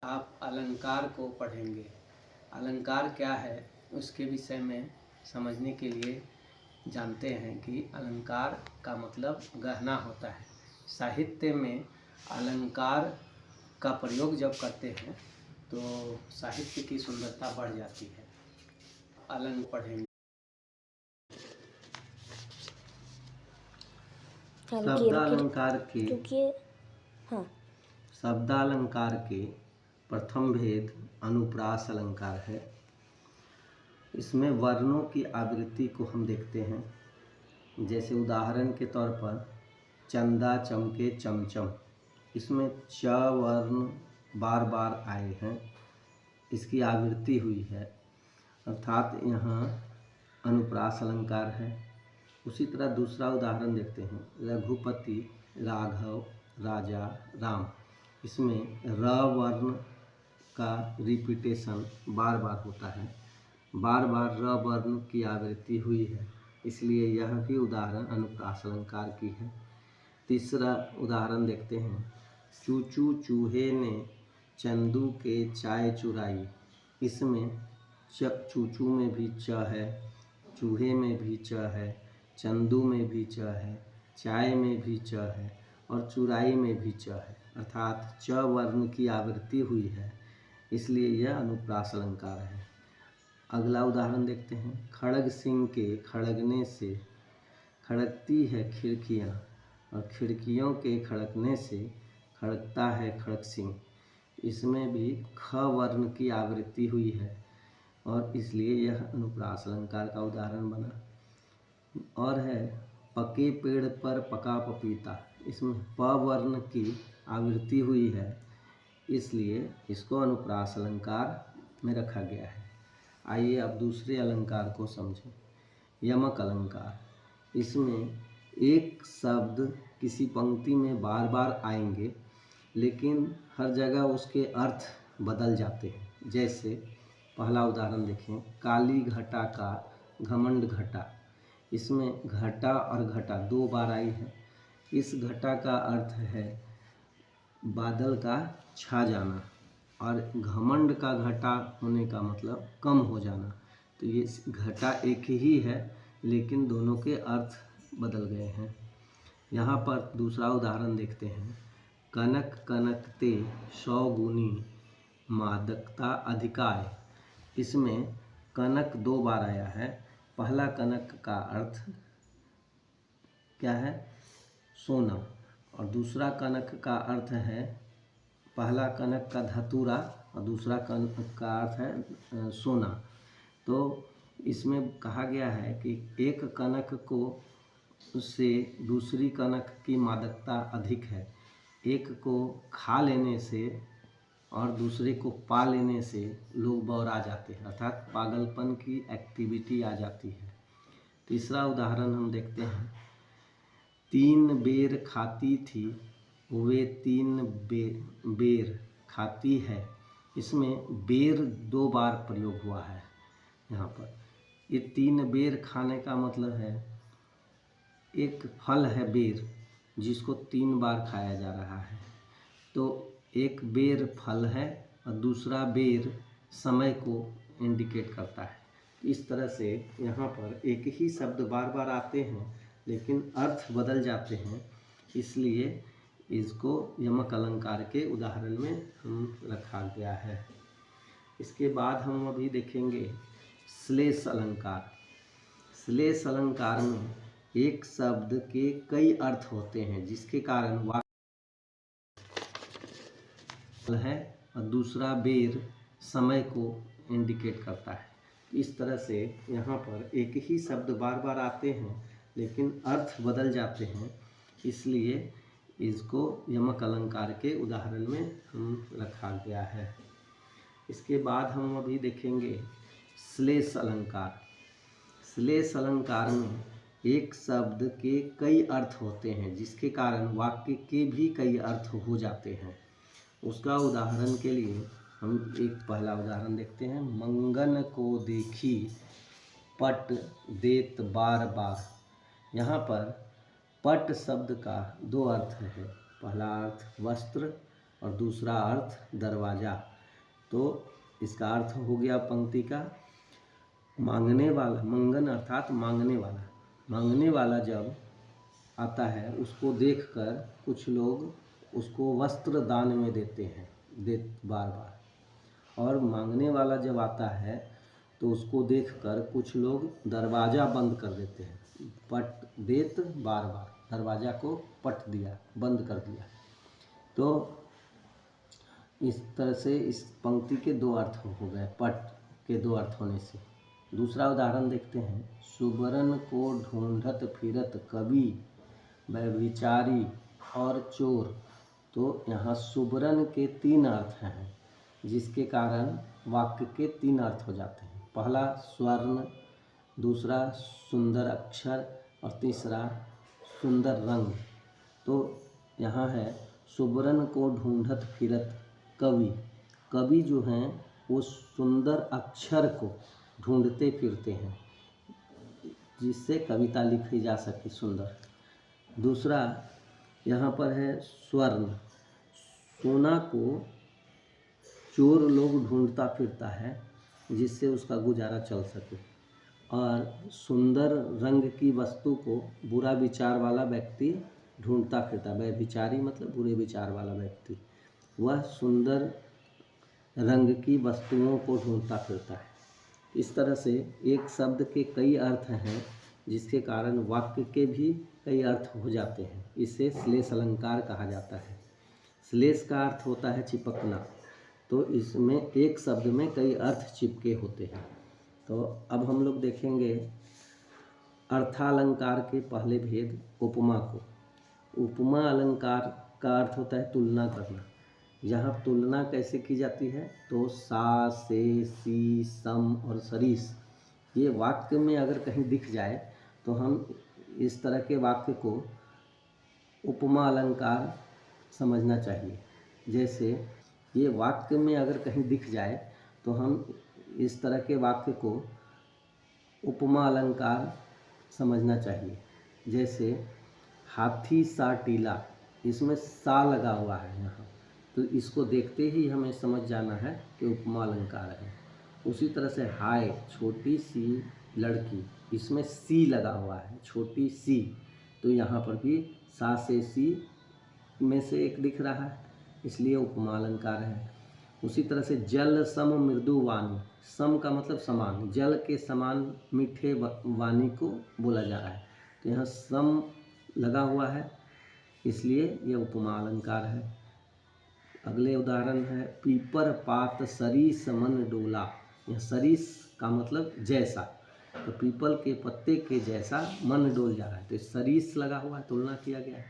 आप अलंकार को पढ़ेंगे। अलंकार क्या है उसके विषय में समझने के लिए जानते हैं कि अलंकार का मतलब गहना होता है। साहित्य में अलंकार का प्रयोग जब करते हैं तो साहित्य की सुंदरता बढ़ जाती है। अलंकार पढ़ेंगे। शब्दालंकार के प्रथम भेद अनुप्रास अलंकार है। इसमें वर्णों की आवृत्ति को हम देखते हैं। जैसे उदाहरण के तौर पर चंदा चमके चमचम, इसमें च वर्ण बार बार आए हैं, इसकी आवृत्ति हुई है, अर्थात यहाँ अनुप्रास अलंकार है। उसी तरह दूसरा उदाहरण देखते हैं, रघुपति राघव राजा राम, इसमें र वर्ण का रिपीटेशन बार बार होता है, बार बार र वर्ण की आवृत्ति हुई है, इसलिए यह भी उदाहरण अनुप्रास अलंकार की है। तीसरा उदाहरण देखते हैं, चूचू चूहे ने चंदू के चाय चुराई, इसमें चूचू में भी च है, चूहे में भी च है, चंदू में भी च है, चाय में भी च है और चुराई में भी च है, अर्थात च वर्ण की आवृत्ति हुई है, इसलिए यह अनुप्रास अलंकार है। अगला उदाहरण देखते हैं, खड़ग सिंह के खड़गने से खड़कती है खिड़कियाँ और खिड़कियों के खड़कने से खड़कता है खड़ग सिंह, इसमें भी ख वर्ण की आवृत्ति हुई है और इसलिए यह अनुप्रास अलंकार का उदाहरण बना। और है पके पेड़ पर पका पपीता, इसमें प वर्ण की आवृत्ति हुई है, इसलिए इसको अनुप्रास अलंकार में रखा गया है। आइए अब दूसरे अलंकार को समझें। यमक अलंकार, इसमें एक शब्द किसी पंक्ति में बार बार आएंगे लेकिन हर जगह उसके अर्थ बदल जाते हैं। जैसे पहला उदाहरण देखें, काली घटा का घमंड घटा, इसमें घटा और घटा दो बार आई है। इस घटा का अर्थ है बादल का छा जाना और घमंड का घटा होने का मतलब कम हो जाना। तो ये घटा एक ही है लेकिन दोनों के अर्थ बदल गए हैं। यहाँ पर दूसरा उदाहरण देखते हैं, कनक कनकते 100 गुनी मादकता अधिकाय, इसमें कनक दो बार आया है। पहला कनक का अर्थ क्या है, सोना, और दूसरा कनक का अर्थ है, पहला कनक का धतूरा और दूसरा कनक का अर्थ है सोना। तो इसमें कहा गया है कि एक कनक को उससे दूसरी कनक की मादकता अधिक है। एक को खा लेने से और दूसरे को पा लेने से लोग बौरा जाते हैं, अर्थात पागलपन की एक्टिविटी आ जाती है। तीसरा उदाहरण हम देखते हैं, 3 बेर खाती थी वे 3 बेर खाती है, इसमें बेर दो बार प्रयोग हुआ है। यहाँ पर ये 3 बेर खाने का मतलब है, एक फल है बेर जिसको 3 बार खाया जा रहा है, तो एक बेर फल है और दूसरा बेर समय को इंडिकेट करता है। इस तरह से यहाँ पर एक ही शब्द बार बार आते हैं लेकिन अर्थ बदल जाते हैं, इसलिए इसको यमक अलंकार के उदाहरण में हम रखा गया है। इसके बाद हम अभी देखेंगे श्लेष अलंकार। श्लेष अलंकार में एक शब्द के कई अर्थ होते हैं जिसके कारण वाक्य है और दूसरा बेर समय को इंडिकेट करता है। इस तरह से यहाँ पर एक ही शब्द बार बार आते हैं लेकिन अर्थ बदल जाते हैं, इसलिए इसको यमक अलंकार के उदाहरण में हम रखा गया है। इसके बाद हम अभी देखेंगे श्लेष अलंकार। श्लेष अलंकार में एक शब्द के कई अर्थ होते हैं जिसके कारण वाक्य के भी कई अर्थ हो जाते हैं। उसका उदाहरण के लिए हम एक पहला उदाहरण देखते हैं, मंगन को देखी पट देत बार बार। यहाँ पर पट शब्द का दो अर्थ है, पहला अर्थ वस्त्र और दूसरा अर्थ दरवाज़ा। तो इसका अर्थ हो गया पंक्ति का मांगने वाला, मंगन अर्थात मांगने वाला। मांगने वाला जब आता है उसको देखकर कुछ लोग उसको वस्त्र दान में देते हैं, बार बार। और मांगने वाला जब आता है तो उसको देखकर कुछ लोग दरवाज़ा बंद कर देते हैं, पट देत बार बार, दरवाज़ा को पट दिया, बंद कर दिया। तो इस तरह से इस पंक्ति के दो अर्थ हो गए, पट के दो अर्थ होने से। दूसरा उदाहरण देखते हैं। सुबरन को ढूंढत फिरत कवि, व्यभिचारी और चोर। तो यहाँ सुबरन के 3 अर्थ हैं, जिसके कारण वाक्य के 3 अर्थ हो जाते हैं। पहला स्वर्ण, दूसरा सुंदर अक्षर और तीसरा सुंदर रंग। तो यहाँ है सुबरन को ढूंढत फिरत कवि। कवि जो हैं वो सुंदर अक्षर को ढूंढते फिरते हैं, जिससे कविता लिखी जा सके सुंदर। दूसरा यहाँ पर है स्वर्ण। सोना को चोर लोग ढूंढता फिरता है, जिससे उसका गुजारा चल सके। और सुंदर रंग की वस्तु को बुरा विचार वाला व्यक्ति ढूंढता फिरता है। व्यभिचारी मतलब बुरे विचार वाला व्यक्ति, वह सुंदर रंग की वस्तुओं को ढूंढता फिरता है। इस तरह से एक शब्द के कई अर्थ हैं, जिसके कारण वाक्य के भी कई अर्थ हो जाते हैं। इसे श्लेष अलंकार कहा जाता है। श्लेष का अर्थ होता है चिपकना, तो इसमें एक शब्द में कई अर्थ चिपके होते हैं। तो अब हम लोग देखेंगे अर्थालंकार के पहले भेद, उपमा को। उपमा अलंकार का अर्थ होता है तुलना करना। यहाँ तुलना कैसे की जाती है? तो सा, से, सी, सम और सरीस, ये वाक्य में अगर कहीं दिख जाए तो हम इस तरह के वाक्य को उपमा अलंकार समझना चाहिए। जैसे ये वाक्य में अगर कहीं दिख जाए तो हम इस तरह के वाक्य को उपमा अलंकार समझना चाहिए। जैसे हाथी सा टीला, इसमें सा लगा हुआ है यहाँ, तो इसको देखते ही हमें समझ जाना है कि उपमा अलंकार है। उसी तरह से हाय छोटी सी लड़की, इसमें सी लगा हुआ है, छोटी सी, तो यहाँ पर भी सा से सी में से एक दिख रहा है, इसलिए उपमा अलंकार है। उसी तरह से जल सम मृदु वाणी, सम का मतलब समान, जल के समान मीठे वाणी को बोला जा रहा है, तो यहाँ सम लगा हुआ है, इसलिए यह उपमा अलंकार है। अगले उदाहरण है पीपर पात सरीस मन डोला। यह सरीस का मतलब जैसा, तो पीपल के पत्ते के जैसा मन डोल जा रहा है, तो सरीस लगा हुआ है, तुलना किया गया है,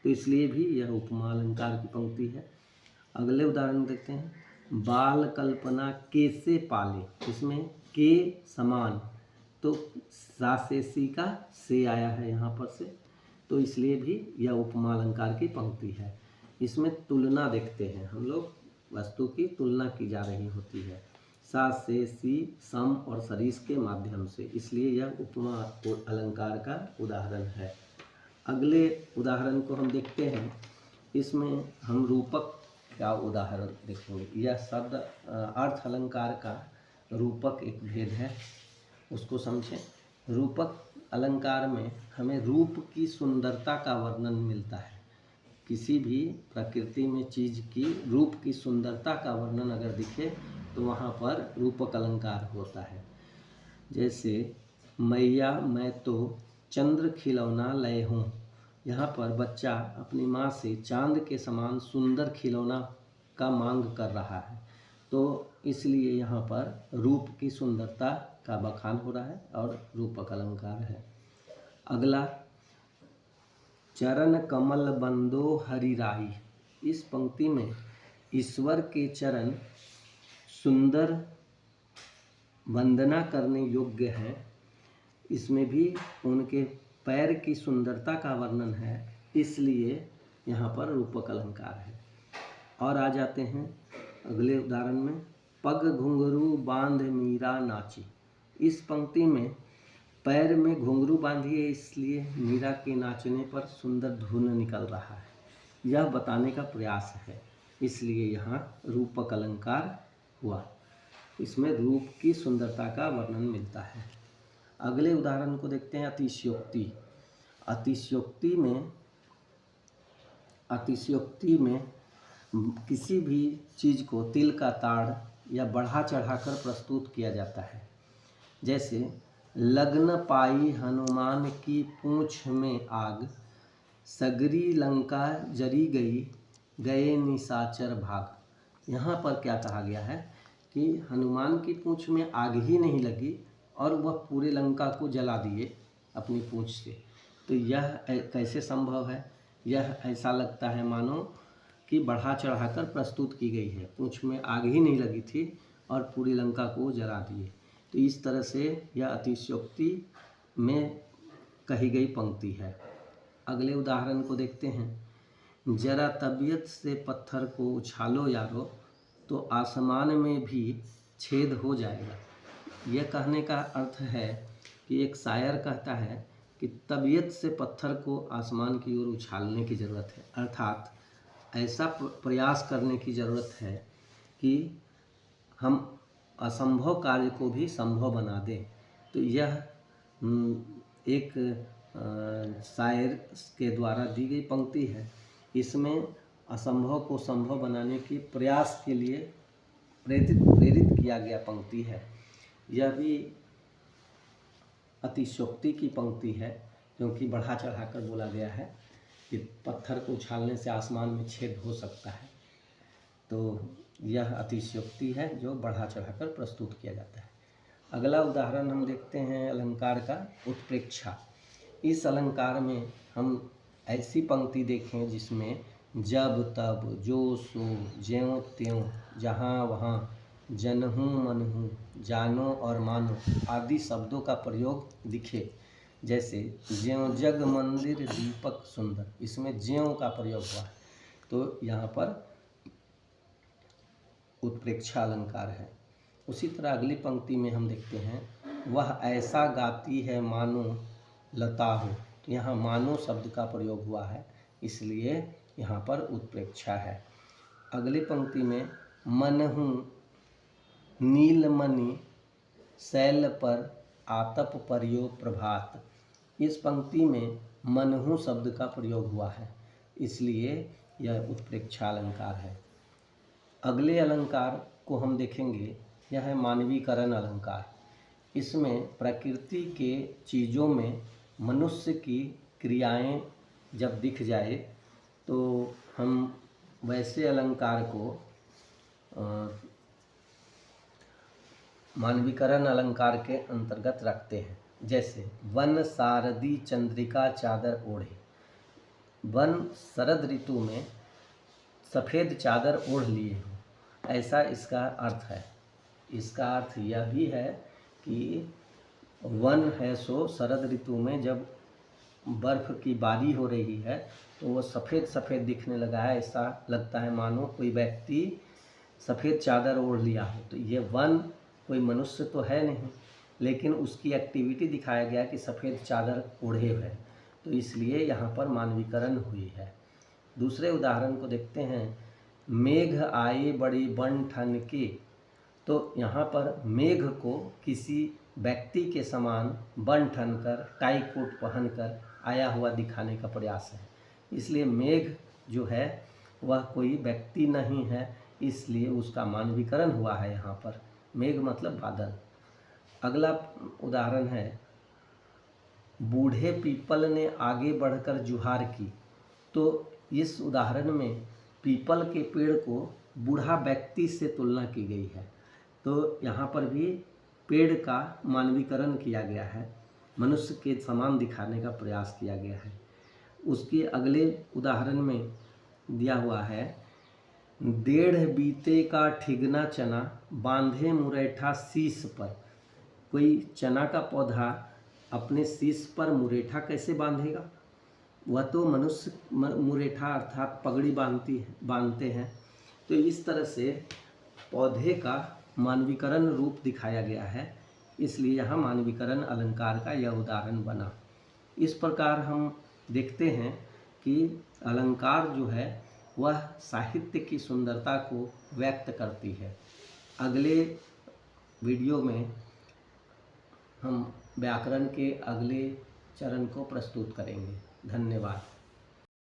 तो इसलिए भी यह उपमा अलंकार की पंक्ति है। अगले उदाहरण देखते हैं। बाल कल्पना कैसे पाले, इसमें के समान, तो सा से सी का से आया है यहाँ पर से, तो इसलिए भी यह उपमा अलंकार की पंक्ति है। इसमें तुलना देखते हैं हम लोग, वस्तु की तुलना की जा रही होती है सा से सी, सम और सरीस के माध्यम से, इसलिए यह उपमा अलंकार का उदाहरण है। अगले उदाहरण को हम देखते हैं। इसमें हम रूपक का उदाहरण देखेंगे। यह शब्द अर्थ अलंकार का रूपक एक भेद है, उसको समझें। रूपक अलंकार में हमें रूप की सुंदरता का वर्णन मिलता है। किसी भी प्रकृति में चीज़ की रूप की सुंदरता का वर्णन अगर दिखे तो वहाँ पर रूपक अलंकार होता है। जैसे मैया मैं तो चंद्र खिलौना लय हूँ, यहाँ पर बच्चा अपनी माँ से चांद के समान सुंदर खिलौना का मांग कर रहा है, तो इसलिए यहाँ पर रूप की सुंदरता का बखान हो रहा है और रूपक अलंकार है। अगला चरण कमल बंदो हरि राही। इस पंक्ति में ईश्वर के चरण सुंदर वंदना करने योग्य हैं, इसमें भी उनके पैर की सुंदरता का वर्णन है, इसलिए यहाँ पर रूपक अलंकार है। और आ जाते हैं अगले उदाहरण में। पग घुंघरू बांध मीरा नाची। इस पंक्ति में पैर में घुंघरू बांधिए, इसलिए मीरा के नाचने पर सुंदर धुन निकल रहा है, यह बताने का प्रयास है, इसलिए यहाँ रूपक अलंकार हुआ। इसमें रूप की सुंदरता का वर्णन मिलता है। अगले उदाहरण को देखते हैं, अतिशयोक्ति। अतिशयोक्ति में किसी भी चीज़ को तिल का ताड़ या बढ़ा चढ़ाकर प्रस्तुत किया जाता है। जैसे लग्न पाई हनुमान की पूंछ में आग, सगरी लंका जरी गई, गए निशाचर भाग। यहाँ पर क्या कहा गया है कि हनुमान की पूंछ में आग ही नहीं लगी और वह पूरे लंका को जला दिए अपनी पूंछ से। तो यह कैसे संभव है? यह ऐसा लगता है मानो कि बढ़ा चढ़ाकर प्रस्तुत की गई है। पूंछ में आग ही नहीं लगी थी और पूरी लंका को जला दिए। तो इस तरह से यह अतिशयोक्ति में कही गई पंक्ति है। अगले उदाहरण को देखते हैं, जरा तबीयत से पत्थर को उछालो यारो, तो आसमान में भी छेद हो जाएगा। यह कहने का अर्थ है कि एक शायर कहता है कि तबीयत से पत्थर को आसमान की ओर उछालने की ज़रूरत है, अर्थात ऐसा प्रयास करने की ज़रूरत है कि हम असंभव कार्य को भी संभव बना दें। तो यह एक शायर के द्वारा दी गई पंक्ति है। इसमें असंभव को संभव बनाने के प्रयास के लिए प्रेरित किया गया पंक्ति है। यह भी अतिशयोक्ति की पंक्ति है, क्योंकि बढ़ा चढ़ाकर बोला गया है कि पत्थर को उछालने से आसमान में छेद हो सकता है। तो यह अतिशयोक्ति है जो बढ़ा चढ़ाकर प्रस्तुत किया जाता है। अगला उदाहरण हम देखते हैं अलंकार का, उत्प्रेक्षा। इस अलंकार में हम ऐसी पंक्ति देखें जिसमें जब तब जो सो ज्यों त्यों जहाँ वहाँ जनहूँ मनहूँ जानो और मानो आदि शब्दों का प्रयोग दिखे। जैसे ज्यों जग मंदिर दीपक सुंदर, इसमें ज्यों का प्रयोग हुआ है। तो यहाँ पर उत्प्रेक्षा अलंकार है। उसी तरह अगली पंक्ति में हम देखते हैं, वह ऐसा गाती है मानो लता हो। तो यहाँ मानो शब्द का प्रयोग हुआ है, इसलिए यहाँ पर उत्प्रेक्षा है। अगली पंक्ति में मनहूँ नीलमणि शैल पर आतप परियो प्रभात। इस पंक्ति में मनहूँ शब्द का प्रयोग हुआ है, इसलिए यह उत्प्रेक्षा अलंकार है। अगले अलंकार को हम देखेंगे, यह है मानवीकरण अलंकार। इसमें प्रकृति के चीज़ों में मनुष्य की क्रियाएं जब दिख जाए तो हम वैसे अलंकार को मानवीकरण अलंकार के अंतर्गत रखते हैं। जैसे वन शारदी चंद्रिका चादर ओढ़े। वन शरद ऋतु में सफ़ेद चादर ओढ़ लिए हों, ऐसा इसका अर्थ है। इसका अर्थ यह भी है कि वन है सो शरद ऋतु में जब बर्फ़ की बारी हो रही है तो वो सफ़ेद सफ़ेद दिखने लगा है। ऐसा लगता है मानो कोई व्यक्ति सफ़ेद चादर ओढ़ लिया हो। तो ये वन कोई मनुष्य तो है नहीं, लेकिन उसकी एक्टिविटी दिखाया गया कि सफ़ेद चादर ओढ़े हुए, तो इसलिए यहाँ पर मानवीकरण हुई है। दूसरे उदाहरण को देखते हैं, मेघ आए बड़ी बन ठन के। तो यहाँ पर मेघ को किसी व्यक्ति के समान बन ठन कर टाई कोट पहन कर आया हुआ दिखाने का प्रयास है। इसलिए मेघ जो है वह कोई व्यक्ति नहीं है, इसलिए उसका मानवीकरण हुआ है यहाँ पर। मेघ मतलब बादल। अगला उदाहरण है, बूढ़े पीपल ने आगे बढ़कर जुहार की। तो इस उदाहरण में पीपल के पेड़ को बूढ़ा व्यक्ति से तुलना की गई है। तो यहाँ पर भी पेड़ का मानवीकरण किया गया है, मनुष्य के समान दिखाने का प्रयास किया गया है। उसके अगले उदाहरण में दिया हुआ है, डेढ़ बीते का ठिगना चना बांधे मुरैठा शीश पर। कोई चना का पौधा अपने शीश पर मुरैठा कैसे बांधेगा? वह तो मनुष्य मुरैठा अर्थात पगड़ी बांधते हैं। तो इस तरह से पौधे का मानवीकरण रूप दिखाया गया है, इसलिए यहाँ मानवीकरण अलंकार का यह उदाहरण बना। इस प्रकार हम देखते हैं कि अलंकार जो है वह साहित्य की सुंदरता को व्यक्त करती है। अगले वीडियो में हम व्याकरण के अगले चरण को प्रस्तुत करेंगे। धन्यवाद।